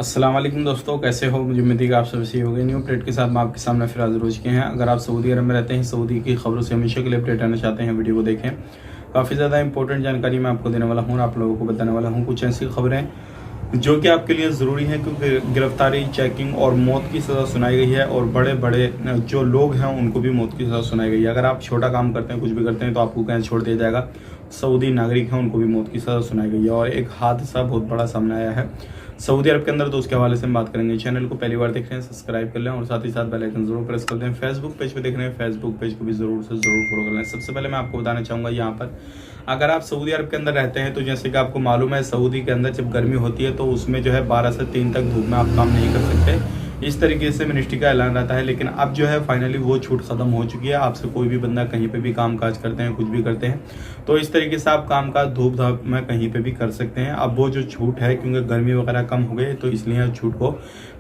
अस्सलाम वालेकुम दोस्तों, कैसे हो? मुझे उम्मीद है कि आप सब सही हो गए। न्यू अपडेट के साथ मैं आपके सामने फिर हाजिर हो चुके हैं। अगर आप सऊदी अरब में रहते हैं, सऊदी की खबरों से हमेशा के लिए अपडेट रहना चाहते हैं, वीडियो को देखें। काफ़ी ज़्यादा इंपॉर्टेंट जानकारी मैं आपको देने वाला हूँ और आप लोगों को बताने वाला हूँ कुछ ऐसी खबरें जो कि आपके लिए ज़रूरी है, क्योंकि गिरफ्तारी, चेकिंग और मौत की सज़ा सुनाई गई है और बड़े बड़े जो लोग हैं उनको भी मौत की सज़ा सुनाई गई है। अगर आप छोटा काम करते हैं, कुछ भी करते हैं, तो आपको कहीं छोड़ दिया जाएगा। सऊदी नागरिक हैं, उनको भी मौत की सज़ा सुनाई गई है और एक हादसा बहुत बड़ा सामने आया है सऊदी अरब के अंदर। तो उसके हवाले से हम बात करेंगे। चैनल को पहली बार देख रहे हैं, सब्सक्राइब कर लें और साथ ही साथ बेल आइकन जरूर प्रेस कर दें। फेसबुक पेज पे देख रहे हैं, फेसबुक पेज को भी जरूर से जरूर फॉलो कर लें। सबसे पहले मैं आपको बताना चाहूँगा, यहाँ पर अगर आप सऊदी अरब के अंदर रहते हैं तो जैसे कि आपको मालूम है, सऊदी के अंदर जब गर्मी होती है तो उसमें जो है 12 से 3 तक धूप में आप काम नहीं कर सकते। इस तरीके से मिनिस्ट्री का ऐलान रहता है। लेकिन अब जो है फाइनली वो छूट खत्म हो चुकी है। आपसे कोई भी बंदा कहीं पे भी काम काज करते हैं, कुछ भी करते हैं, तो इस तरीके से आप काम काज धूप धाप में कहीं पे भी कर सकते हैं। अब वो जो छूट है, क्योंकि गर्मी वगैरह कम हो गई, तो इसलिए छूट को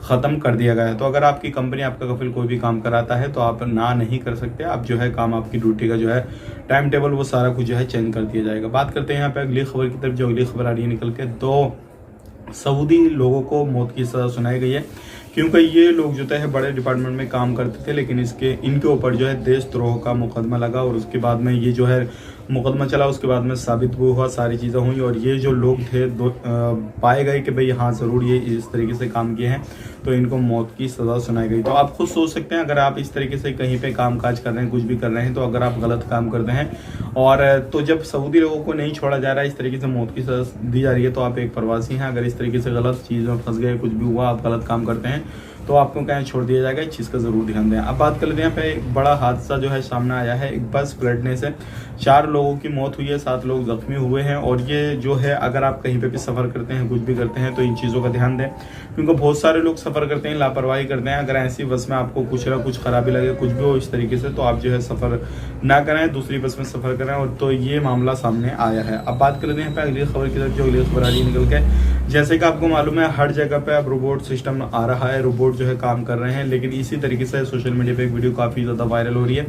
ख़त्म कर दिया गया है। तो अगर आपकी कंपनी, आपका कफिल कोई भी काम कराता है तो आप ना नहीं कर सकते। अब जो है काम, आपकी ड्यूटी का जो है टाइम टेबल, वो सारा कुछ जो है चेंज कर दिया जाएगा। बात करते हैं यहाँ पे अगली खबर की तरफ। जो अगली खबर आ रही है निकल के, तो सऊदी लोगों को मौत की सज़ा सुनाई गई है, क्योंकि ये लोग जो है बड़े डिपार्टमेंट में काम करते थे, लेकिन इनके ऊपर जो है देशद्रोह का मुकदमा लगा और उसके बाद में ये जो है मुकदमा चला, उसके बाद में साबित भी हुआ, सारी चीज़ें हुई और ये जो लोग थे पाए गए कि भाई हाँ ज़रूर ये इस तरीके से काम किए हैं, तो इनको मौत की सज़ा सुनाई गई। तो आप खुद सोच सकते हैं, अगर आप इस तरीके से कहीं पे काम काज कर रहे हैं, कुछ भी कर रहे हैं, तो अगर आप गलत काम करते हैं और तो जब सऊदी लोगों को नहीं छोड़ा जा रहा है, इस तरीके से मौत की सज़ा दी जा रही है, तो आप एक प्रवासी हैं। अगर इस तरीके से गलत चीज़ में फंस गए, कुछ भी हुआ, आप गलत काम करते हैं, तो आपको कहीं छोड़ दिया जाएगा। इस चीज़ का ज़रूर ध्यान दें। अब बात कर लेते हैं, यहाँ पे एक बड़ा हादसा जो है सामने आया है। एक बस पलटने से 4 लोगों की मौत हुई है, 7 लोग जख्मी हुए हैं। और ये जो है, अगर आप कहीं पे भी सफ़र करते हैं, कुछ भी करते हैं, तो इन चीज़ों का ध्यान दें, क्योंकि बहुत सारे लोग सफ़र करते हैं, लापरवाही करते हैं। अगर ऐसी बस में आपको कुछ ना कुछ खराबी लगे, कुछ भी हो इस तरीके से, तो आप जो है सफ़र ना करें, दूसरी बस में सफ़र करें। और तो ये मामला सामने आया है। अब बात कर लेते हैं यहाँ पे अगली खबर की तरफ। जो अगली खबर आ रही है निकल के, जैसे कि आपको मालूम है, हर जगह पे अब रोबोट सिस्टम आ रहा है, रोबोट जो है काम कर रहे हैं। लेकिन इसी तरीके से सोशल मीडिया पे एक वीडियो काफ़ी ज़्यादा वायरल हो रही है,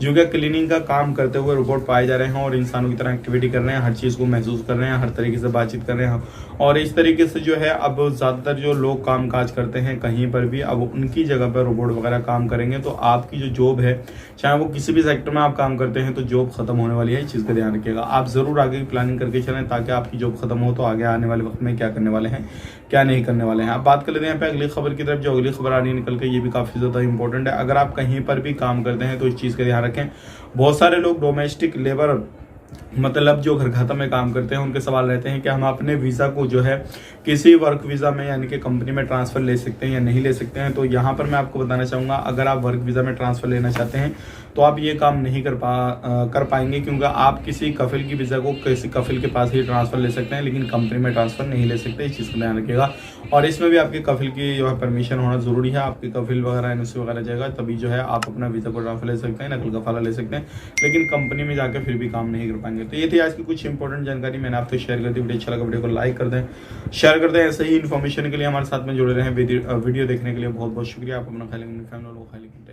जो कि क्लीनिंग का काम करते हुए रोबोट पाए जा रहे हैं और इंसानों की तरह एक्टिविटी कर रहे हैं, हर चीज़ को महसूस कर रहे हैं, हर तरीके से बातचीत कर रहे हैं। और इस तरीके से जो है अब ज़्यादातर जो लोग काम काज करते हैं कहीं पर भी, अब उनकी जगह पर रोबोट वगैरह काम करेंगे। तो आपकी जो जॉब है, चाहे वो किसी भी सेक्टर में आप काम करते हैं, तो जॉब खत्म होने वाली है। इस चीज़ का ध्यान रखिएगा। आप ज़रूर आगे की प्लानिंग करके चलें, ताकि आपकी जॉब खत्म हो तो आगे आने वाले वक्त में क्या करने वाले हैं, क्या नहीं करने वाले हैं। अब बात कर लेते हैं यहाँ पे अगली खबर की तरफ। जो अगली खबर आ रही है निकल के, ये भी काफ़ी ज़्यादा इंपॉर्टेंट है। अगर आप कहीं पर भी काम करते हैं तो इस चीज़ का ध्यान रखें। बहुत सारे लोग डोमेस्टिक लेबर, मतलब जो घर खाता में काम करते हैं, उनके सवाल रहते हैं कि हम अपने वीज़ा को जो है किसी वर्क वीज़ा में यानी कि कंपनी में ट्रांसफ़र ले सकते हैं या नहीं ले सकते हैं। तो यहाँ पर मैं आपको बताना चाहूँगा, अगर आप वर्क वीज़ा में ट्रांसफ़र लेना चाहते हैं तो आप ये काम नहीं कर पाएंगे, क्योंकि आप किसी कफिल की वीज़ा को किसी कफिल के पास ही ट्रांसफ़र ले सकते हैं, लेकिन कंपनी में ट्रांसफ़र नहीं ले सकते। इस चीज़ का ध्यान रखिएगा। और इसमें भी आपके कफिल की जो है परमिशन होना ज़रूरी है। आपके कफिल वगैरह एनओसी वगैरह जाएगा, तभी जो है आप अपना वीज़ा को ट्रांसफ़र ले सकते हैं, नकल कफाला ले सकते हैं, लेकिन कंपनी में जाकर फिर भी काम नहीं कर पाएंगे। तो ये थी आज की कुछ इंपॉर्टेंट जानकारी, मैंने आपसे शेयर कर दी। वीडियो अच्छा लगा, वीडियो को लाइक कर दें, शेयर कर दें। ऐसे ही इन्फॉर्मेशन के लिए हमारे साथ में जुड़े रहें। वीडियो देखने के लिए बहुत बहुत शुक्रिया। आप अपना ख्याल रखें, फैमिली लोगों को ख्याल रखें।